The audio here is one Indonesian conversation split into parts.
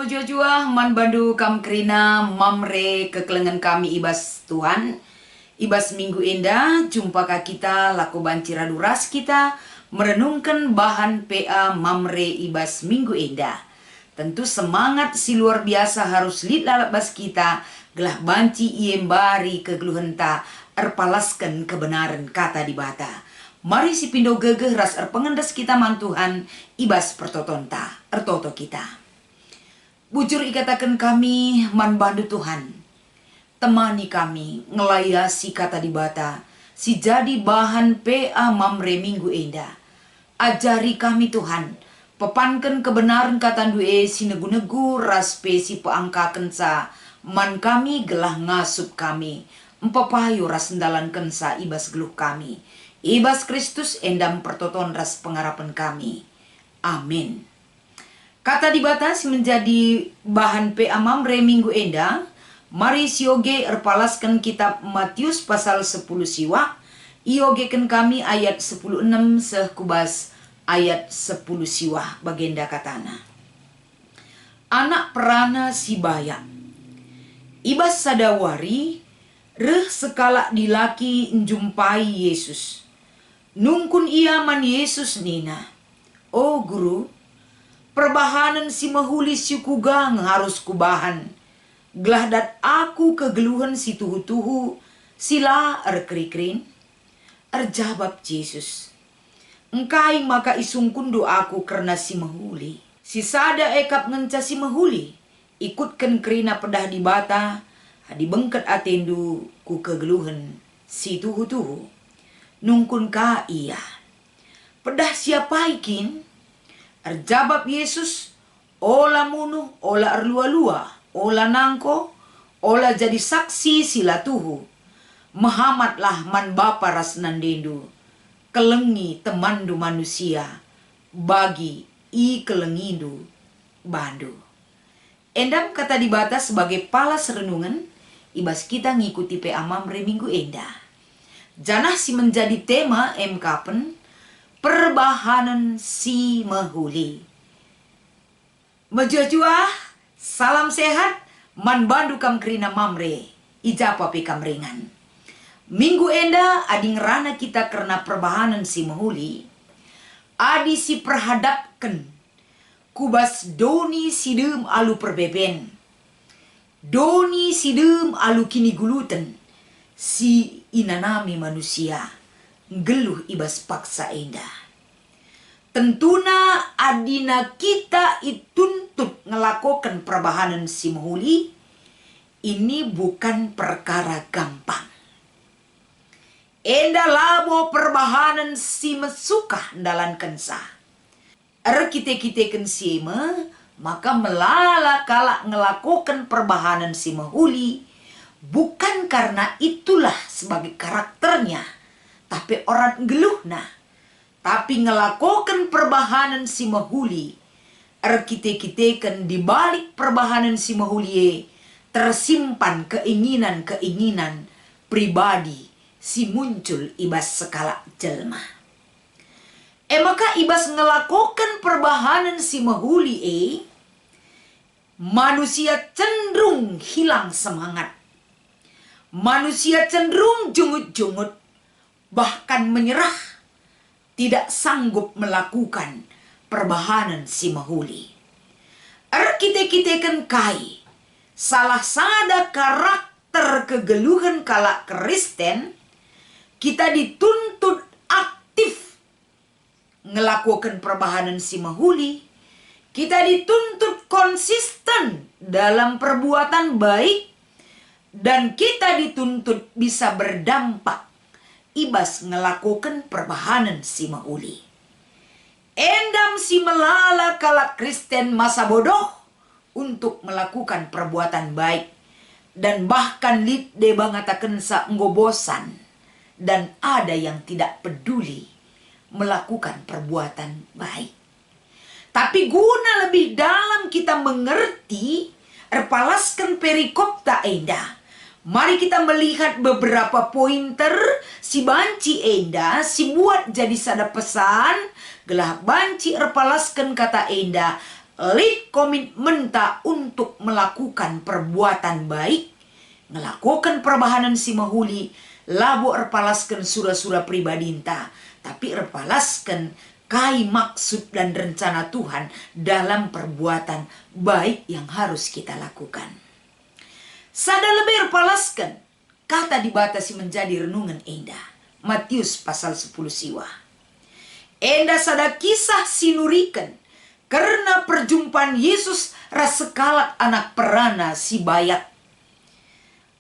Mojojua man bandu kam krina mamre kekelengan kami ibas Tuhan. Ibas minggu indah, jumpakah kita laku bancira duras kita merenungkan bahan PA mamre ibas minggu indah. Tentu semangat si luar biasa harus lid lalabas kita gelah banci iembari kegeluhenta erpalaskan kebenaran kata di bata. Mari si pindo gegeh ras pengendas kita mantuhan ibas pertotonta ertoto kita. Bujur ikatakan kami man bandu Tuhan. Temani kami ngelayasi kata di bata. Si jadi bahan PA mamre minggu indah. Ajari kami Tuhan. Pepankan kebenaran kata due si negu-negu ras pe si peangkaken sa. Man kami gelah ngasup kami. Empapayo ras sendalan kensa ibas geluh kami. Ibas Kristus endam pertoton ras pengarapan kami. Amin. Kata dibatas menjadi bahan PA mamre minggu enda. Mari sioge erpalaskan kitab Matius pasal 10 siwa. Iogeken kami ayat 16 sekubas ayat 10 siwa bagenda katana. Anak perana si baya. Ibas sadawari reh sekala dilaki njumpai Yesus. Nungkun ia man Yesus nina. Oh guru, perbahanan si mahuli si kugang harus kubahan. Gelah dat aku kegeluhan si tuhu-tuhu sila erkerikrin. Erjabab Yesus. Engkai maka isungkun doaku karena si mahuli. Si sada ekap ngenca si mahuli. Ikutkan kerina pedah di bata. Hadi bengket atendu ku kegeluhan si tuhu-tuhu. Nungkun ka iya. Pedah siapa ikin? Erjabab Yesus, ola munu, ola erlua-lua, ola nangko, ola jadi saksi sila tuhu. Muhammadlah man bapa ras nandendu, kelengi temandu manusia, bagi i kelengindu bandu. Endam kata dibata sebagai palas renungan, ibas kita ngikuti PA mamre minggu endah. Janah si menjadi tema MKpen, perbahanan si mahuli. Mejojua, salam sehat, man bandu kam kerina mamre, ijapa pe kam ringan. Minggu enda ading rana kita karena perbahanan si mahuli, adi si perhadapkan, kubas doni sidem alu perbeben, doni sidem alu kini guluten, si inanami manusia. Geluh ibas paksa indah. Tentuna adina kita ituntut ngelakukan perbahanan si mahuli. Ini bukan perkara gampang. Enda labo perbahanan si mesukah dalan kensa. Kite-kite siema maka melala kalak ngelakukan perbahanan si mahuli. Bukan karena itulah sebagai karakternya. Tapi orang geluh nah. Tapi ngelakukan perbahanan si mahuli. Kite-kitekan di balik perbahanan si mahuli. Tersimpan keinginan-keinginan pribadi si muncul ibas sekala jelma. Maka ibas ngelakukan perbahanan si mahuli manusia cenderung hilang semangat. Manusia cenderung jungut-jungut. Bahkan menyerah, tidak sanggup melakukan perbahanan si mahuli. Kite-kitekan kai, salah sada karakter kegeluhan kalak Kristen, kita dituntut aktif ngelakukan perbahanan si mahuli. Kita dituntut konsisten dalam perbuatan baik, dan kita dituntut bisa berdampak ibas ngelakukan perbahanan si mahuli. Endam si melala kalak Kristen masa bodoh untuk melakukan perbuatan baik. Dan bahkan lid deba ngatakan sa nggobosan. Dan ada yang tidak peduli melakukan perbuatan baik. Tapi guna lebih dalam kita mengerti, erpalaskan perikop tak endah. Mari kita melihat beberapa pointer si banci enda, si buat jadi sada pesan, gelah banci erpalaskan kata enda, Lit komitmen ta untuk melakukan perbuatan baik, melakukan perbahanan si mahuli, labo erpalaskan sura-sura pribadinta, tapi erpalaskan kai maksud dan rencana Tuhan dalam perbuatan baik yang harus kita lakukan. Sada lebih erpalaskan, kata dibatasi menjadi renungan enda. Matius pasal 10 siwa. Enda sada kisah sinurikan, karena perjumpaan Yesus rasekalak anak perana si bayak.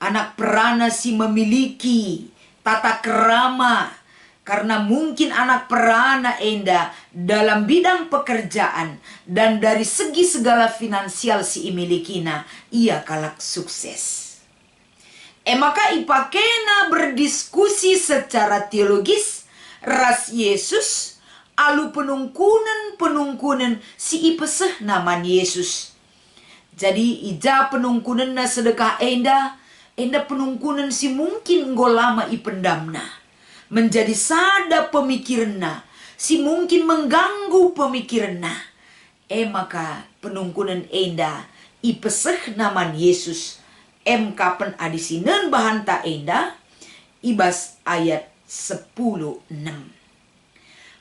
Anak perana si memiliki tata kerama, karena mungkin anak perana enda dalam bidang pekerjaan dan dari segi segala finansial si imilikina, ia kalak sukses. Maka ipakena berdiskusi secara teologis ras Yesus, alu penungkunan si ipeseh naman Yesus. Jadi ija penungkunan na sedekah enda penungkunan si mungkin ngolama ipendamna. Menjadi sada pemikiranna, si mungkin mengganggu pemikiranna. Maka penungkunan enda ipeseh naman Yesus. Kapan adisinan bahanta enda ibas ayat 10:6.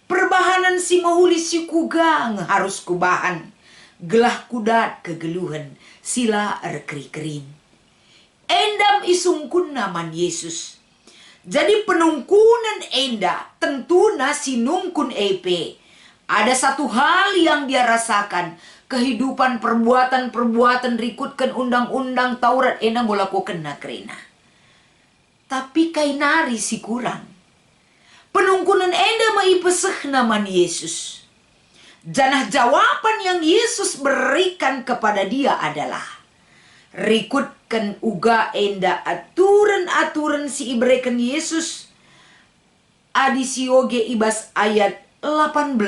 Perbahanan si mahuli si kugang harus kubahan, gelah kudat kegeluhan sila erkeri-kerin. Endam isungkun naman Yesus. Jadi penungkunan enda tentuna si nungkun EP. Ada satu hal yang dia rasakan, kehidupan perbuatan-perbuatan rikutkan undang-undang Taurat enda ngolakukan na kerena. Tapi kainari si kurang. Penungkunan enda maipeseh naman Yesus. Janah jawaban yang Yesus berikan kepada dia adalah, rikutkan uga enda aturan-aturan si ibrekan Yesus. Adisioge ibas ayat 18.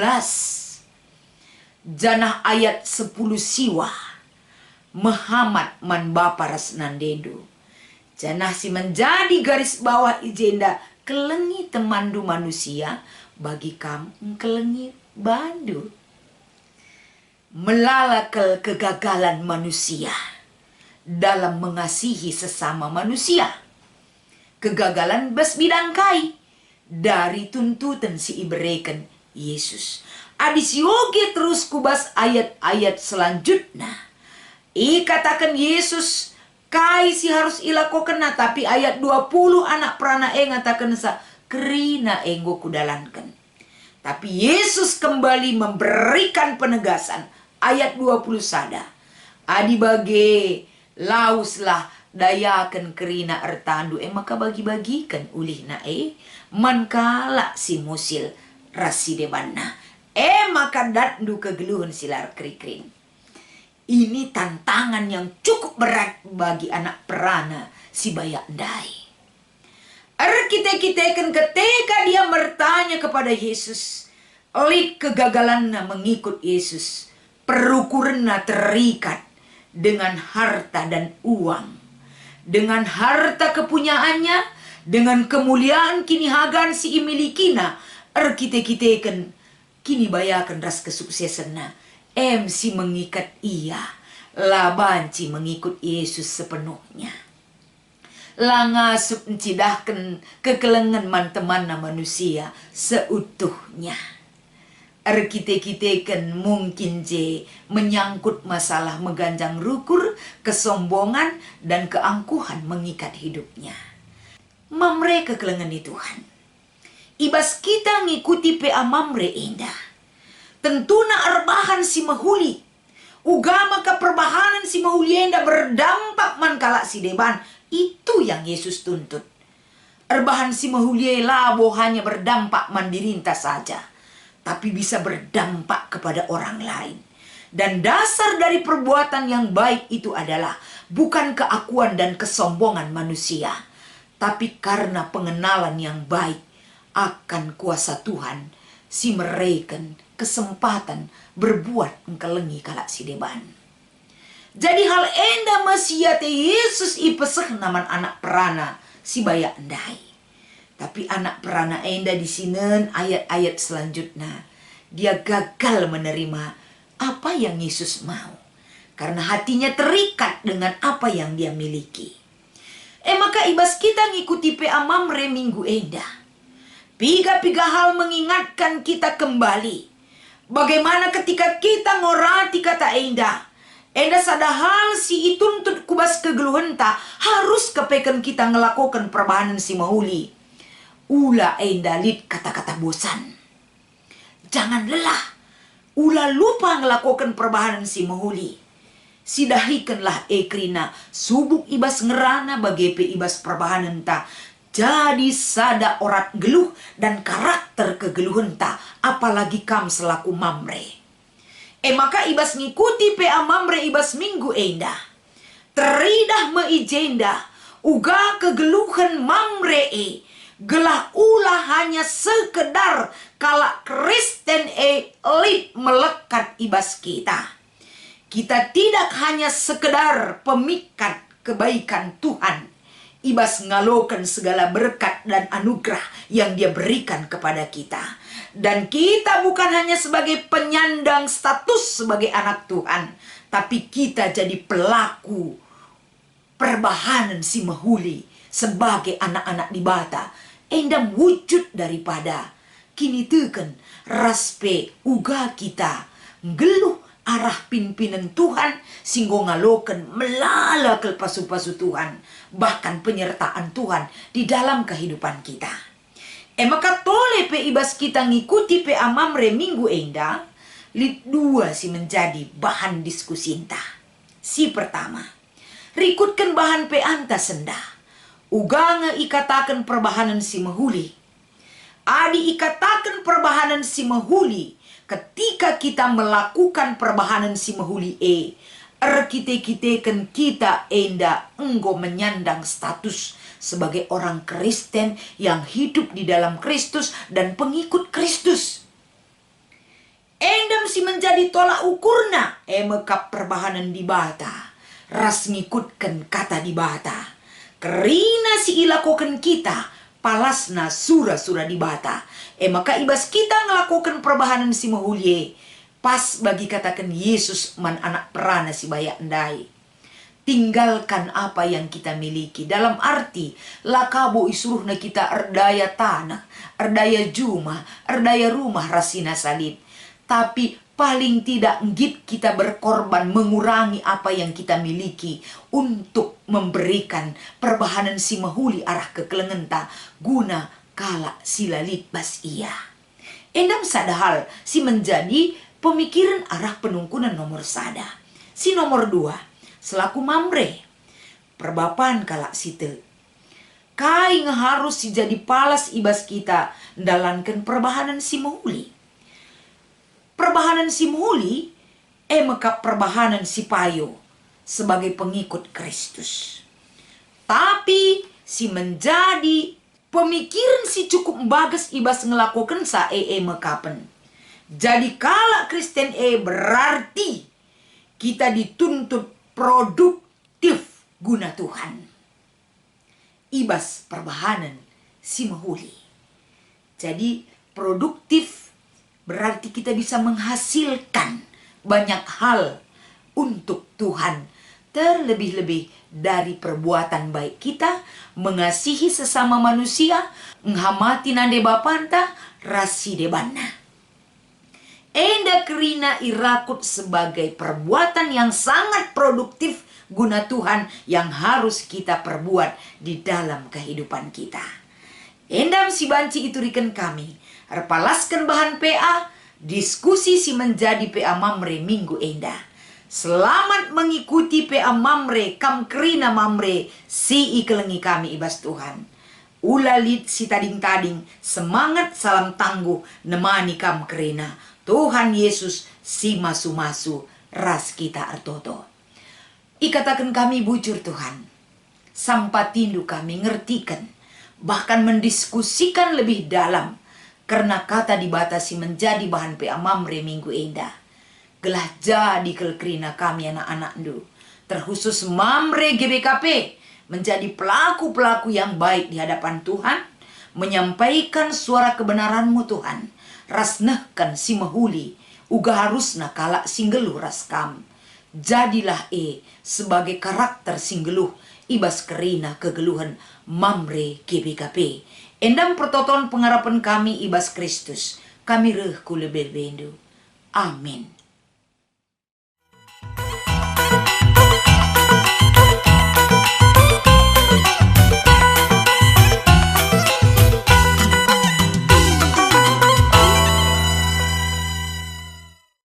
Janah ayat 10 siwa. Muhammad man bapa rasnandedo. Janah si menjadi garis bawah ijenda kelengi temandu manusia, bagi kamu kelengi bandu. Melalakal kegagalan manusia dalam mengasihi sesama manusia. Kegagalan bes bidang kai dari tuntutan si ibrekan Yesus. Adisioge terus kubas ayat-ayat selanjutnya. Katakan Yesus kai si harus ilakokan, tapi ayat 20 anak perana ngatakan sa kerina enggo kudalankan. Tapi Yesus kembali memberikan penegasan. Ayat 20 sada. Adi bage lauslah dayakan kerina ertandu. Maka bagi-bagikan ulih na mankala si musil rasi debanna. Maka datdu kegeluhan silar keri-kerin. Ini tantangan yang cukup berat bagi anak perana si bayak dai. Kita-kitakan ketika dia bertanya kepada Yesus, lik kegagalannya mengikut Yesus, perukurannya terikat dengan harta dan uang, dengan harta kepunyaannya, dengan kemuliaan kini hagan si imilikina. Kita-kitakan kini bayakan ras kesuksesannya. Si mengikat ia, labanci mengikut Yesus sepenuhnya. Langasuk mencidahkan kekelengan mantemana manusia seutuhnya. Kita-kitakan mungkin menyangkut masalah mengganjang rukur, kesombongan, dan keangkuhan mengikat hidupnya. Mamre kekelengan di Tuhan. Ibas kita ngikuti PA mamre indah. Tentuna erbahan si mahuli. Ugama ke perbahanan si mahuli enda berdampak mankala si deban. Itu yang Yesus tuntut. Erbahan si mahuli labo hanya berdampak mandirinta saja, tapi bisa berdampak kepada orang lain. Dan dasar dari perbuatan yang baik itu adalah bukan keakuan dan kesombongan manusia, tapi karena pengenalan yang baik akan kuasa Tuhan, si mereken kesempatan berbuat engkelengi kalak si deban. Jadi hal enda masyate Yesus ipeseh naman anak perana si bayak endai. Tapi anak perana enda di sinen ayat-ayat selanjutnya dia gagal menerima apa yang Yesus mau. Karena hatinya terikat dengan apa yang dia miliki. Maka ibas kita ngikuti PA Mamre minggu endah. Piga-piga hal mengingatkan kita kembali. Bagaimana ketika kita ngorati kata endah. Endah sada hal si ituntut kubas kegeluhenta harus kepeken kita ngelakukan perubahan si mahuli. Ula endah lid kata-kata bosan. Jangan lelah. Ula lupa ngelakukan perubahan si mahuli. Sidahikanlah krina subuk ibas ngerana bagi ibas perubahan ta. Jadi sada orat geluh dan karakter kegeluhan ta. Apalagi kam selaku Mamre. Maka ibas ngikuti PA Mamre ibas minggu endah. Teridah meijenda. Uga kegeluhan Mamre gelah ulah hanya sekedar kalak Kristen lid melekat ibas kita. Kita tidak hanya sekedar pemikat kebaikan Tuhan. Ibas ngalokan segala berkat dan anugerah yang dia berikan kepada kita. Dan kita bukan hanya sebagai penyandang status sebagai anak Tuhan. Tapi kita jadi pelaku perbahanan si mahuli sebagai anak-anak di bata. Endam wujud daripada kini teken raspe uga kita ngeluh arah pimpinan Tuhan singgo ngaloken melala ke pasu-pasu Tuhan, bahkan penyertaan Tuhan di dalam kehidupan kita. Maka tole pe ibas kita ngikuti PA Mamre minggu endah, lid dua si menjadi bahan diskusi entah. Si pertama, rikutkan bahan pe anta sendah. Uga ikatakan perbahanan si mahuli. Adi ikatakan perbahanan si mahuli. Ketika kita melakukan perbahanan si mahuli kite-kitekan kita endah enggo menyandang status sebagai orang Kristen yang hidup di dalam Kristus dan pengikut Kristus. Endam si menjadi tolak ukurna mekap perbahanan di bata. Ras ngikutkan kata di bata. Kerina si ilakokan kita palasna sura-sura di bata. Maka ibas kita ngelakukan perbahanan si mahulye. Pas bagi katakan Yesus man anak perana si bayak ndai. Tinggalkan apa yang kita miliki. Dalam arti lakabo isuruhna kita erdaya tanah, erdaya juma, erdaya rumah rasina salib. Tapi paling tidak ngit kita berkorban mengurangi apa yang kita miliki untuk memberikan perbahanan si mahuli arah kekelengenta guna kala silalit bas iya. Endam sada hal si menjadi pemikiran arah penungkunan nomor sada. Si nomor dua, selaku Mamre, perbapan kala site. Kai harus si jadi palas ibas kita dalankan perbahanan si mahuli. Perbahanan si mahuli mekap perbahanan si payo sebagai pengikut Kristus. Tapi si menjadi pemikiran si cukup bagus ibas ngelakukan sa mekapen. Jadi kala Kristen berarti kita dituntut produktif guna Tuhan. Ibas perbahanan si mahuli. Jadi produktif berarti kita bisa menghasilkan banyak hal untuk Tuhan. Terlebih-lebih dari perbuatan baik kita, mengasihi sesama manusia, menghamati nande bapanta, rasi debana. Enda kerina irakut sebagai perbuatan yang sangat produktif guna Tuhan yang harus kita perbuat di dalam kehidupan kita. Endam si banci iturikan kami. Erpalaskan bahan PA, diskusi si menjadi PA Mamre minggu endah. Selamat mengikuti PA Mamre, kam kerina Mamre, si ikelengi kami ibas Tuhan. Ulalit si tading-tading, semangat salam tangguh, nemani kam kerina. Tuhan Yesus si masu-masu, ras kita artoto. Ikatakan kami bujur Tuhan. Sampatindu kami ngertikan, bahkan mendiskusikan lebih dalam. Karena kata dibatasi menjadi bahan PA Mamre minggu endah. Gelah jadi kelkrina kami anak-anak ndu. Terkhusus Mamre GBKP menjadi pelaku-pelaku yang baik di hadapan Tuhan. Menyampaikan suara kebenaran-Mu Tuhan. Rasnahkan si mahuli uga harusna kalak singgeluh raskam. Jadilah sebagai karakter singgeluh ibas kerina kegeluhan mamre GBKP. Endam pertoton pengharapan kami ibas Kristus. Kami reh kule berbendu. Amin.